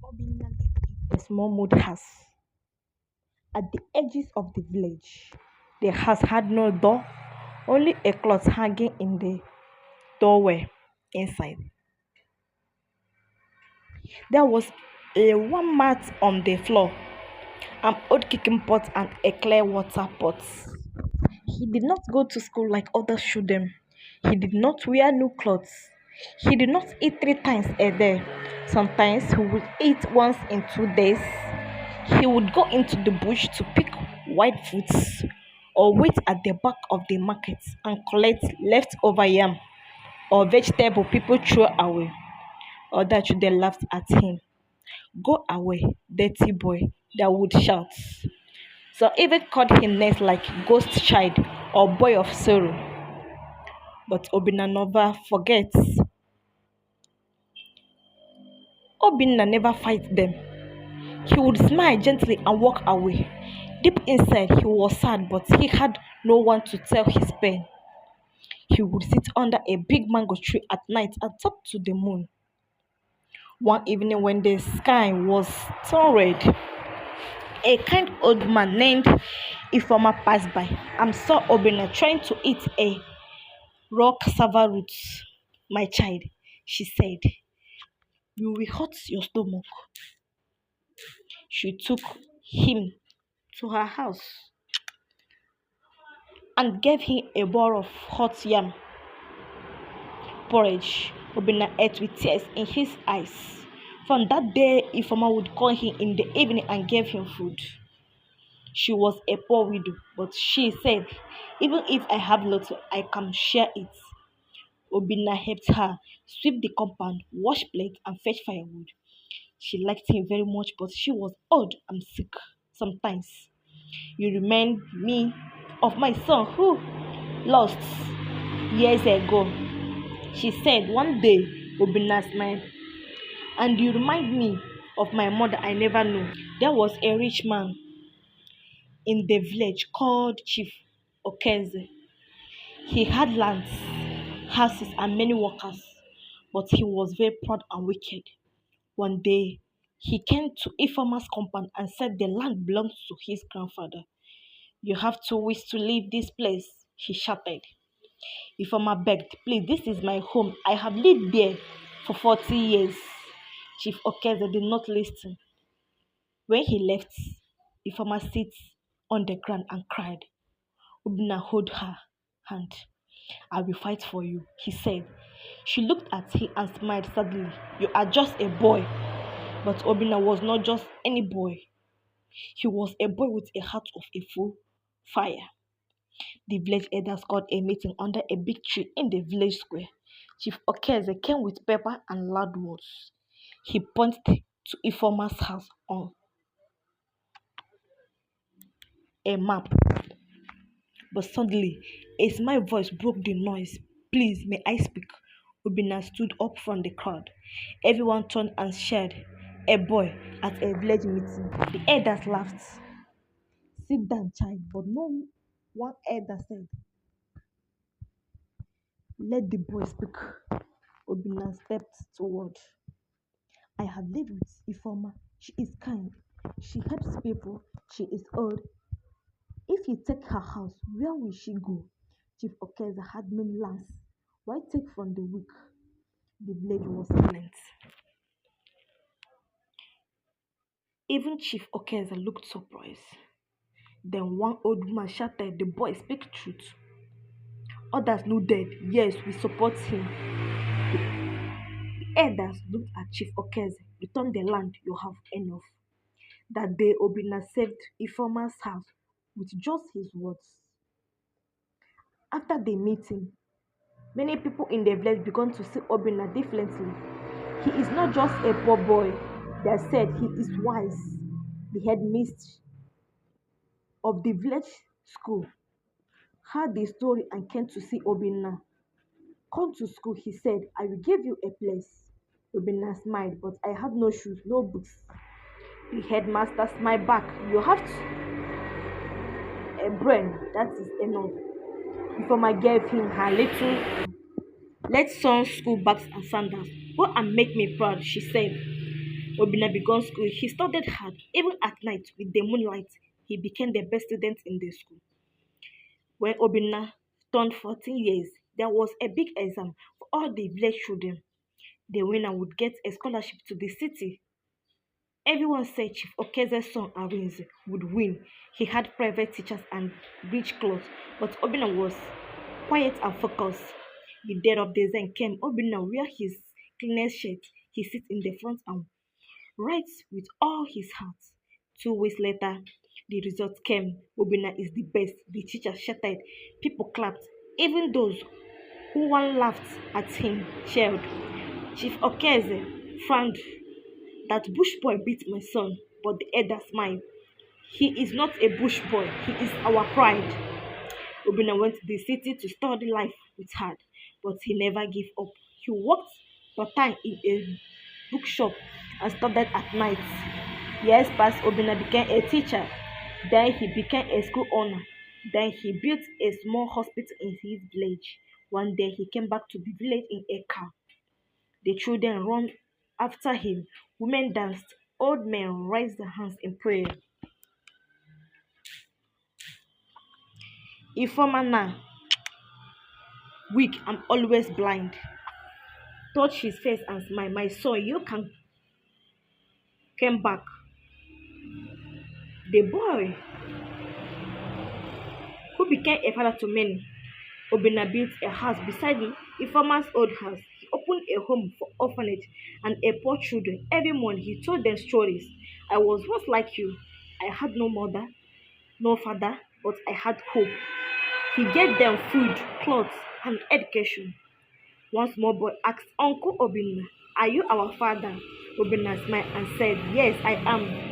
Obinna lived in a small mud house at the edges of the village. The house had no door, only a cloth hanging in the doorway inside. There was a warm mat on the floor, an old cooking pot, and a clear water pot. He did not go to school like other children. He did not wear new clothes. He did not eat 3 times a day. Sometimes he would eat once in 2 days. He would go into the bush to pick wild fruits or wait at the back of the market and collect leftover yam or vegetable people throw away. Other children laughed at him. Go away, dirty boy, they would shout. So even called him names like ghost child or boy of sorrow. But Obinna never forgets. Obinna never fights them. He would smile gently and walk away. Deep inside, he was sad, but he had no one to tell his pain. He would sit under a big mango tree at night and talk to the moon. One evening, when the sky was turn red, a kind old man named Ifoma passed by and saw Obinna trying to eat a raw cassava root. My child, she said, you will hurt your stomach. She took him to her house and gave him a bowl of hot yam porridge. Obinna ate with tears in his eyes. From that day, Ifoma would call him in the evening and give him food. She was a poor widow, but she said, even if I have little, I can share it. Obinna helped her sweep the compound, wash plates, and fetch firewood. She liked him very much, but she was old and sick. Sometimes you remind me of my son who lost years ago. She said one day, Obinna smiled, and you remind me of my mother I never knew. There was a rich man in the village called Chief Okenze. He had lands, houses, and many workers, but he was very proud and wicked. One day, he came to Ifoma's compound and said the land belongs to his grandfather. You have 2 weeks to leave this place, he shouted. Ifoma begged, please, this is my home. I have lived there for 40 years. Chief Okeze did not listen. When he left, Ifoma sat on the ground and cried. Ubna held her hand. I will fight for you, he said. She looked at him and smiled sadly. You are just a boy. But Obina was not just any boy. He was a boy with a heart of a full fire. The village elders called a meeting under a big tree in the village square. Chief Okeze came with pepper and loud words. He pointed to Ifoma's house on a map. But suddenly, a small voice broke the noise. Please, may I speak? Obina stood up from the crowd. Everyone turned and shared. A boy at a village meeting. The elders laughed. Sit down, child. But no one elder said, let the boy speak. Obina stepped forward. I have lived with Ifoma. She is kind. She helps people. She is old. If you take her house, where will she go? Chief Okeza had many lands. Why take from the weak? The village was silent. Even Chief Okeza looked surprised. Then one old woman shouted, the boy speak truth. Others nodded, yes, we support him. The elders looked at Chief Okeze. Return the land, you have enough. That day, Obina saved Ifoma's house with just his words. After the meeting, many people in the village began to see Obina differently. He is not just a poor boy. They said he is wise. The headmistress of the village school heard the story and came to see Obina. Come to school, he said, I will give you a place. Obina smiled, but I have no shoes, no books. The headmaster smiled back. You have a brain, that is enough. Ifoma gave him her let's son school bags and sandals. Go and make me proud, she said. Obina began school. He studied hard. Even at night, with the moonlight, he became the best student in the school. When Obina turned 14 years, there was a big exam for all the village children. The winner would get a scholarship to the city. Everyone said Chief Okeze's son Arinze would win. He had private teachers and rich clothes, but Obina was quiet and focused. The day of the exam came. Obina wear his cleanest shirt. He sits in the front and writes with all his heart. 2 weeks later, the results came. Obina is the best. The teacher shouted. People clapped. Even those who one laughed at him cheered. Chief Okeze frowned. That bush boy beat my son, but the elder smiled. He is not a bush boy, he is our pride. Obina went to the city to study life with hard, but he never gave up. He worked part time in a bookshop and studied at night. Years passed, Obina became a teacher. Then he became a school owner. Then he built a small hospital in his village. One day he came back to the village in a car. The children ran after him. Women danced. Old men raised their hands in prayer. Ifomana, weak and always blind, touched his face and smiled. My son, you can come back. The boy, who became a father to many, Obina built a house beside him, Ifoma's old house. He opened a home for orphanage and a poor children. Every morning he told them stories. I was once like you. I had no mother, no father, but I had hope. He gave them food, clothes, and education. One small boy asked Uncle Obina, are you our father? Obina smiled and said, yes, I am.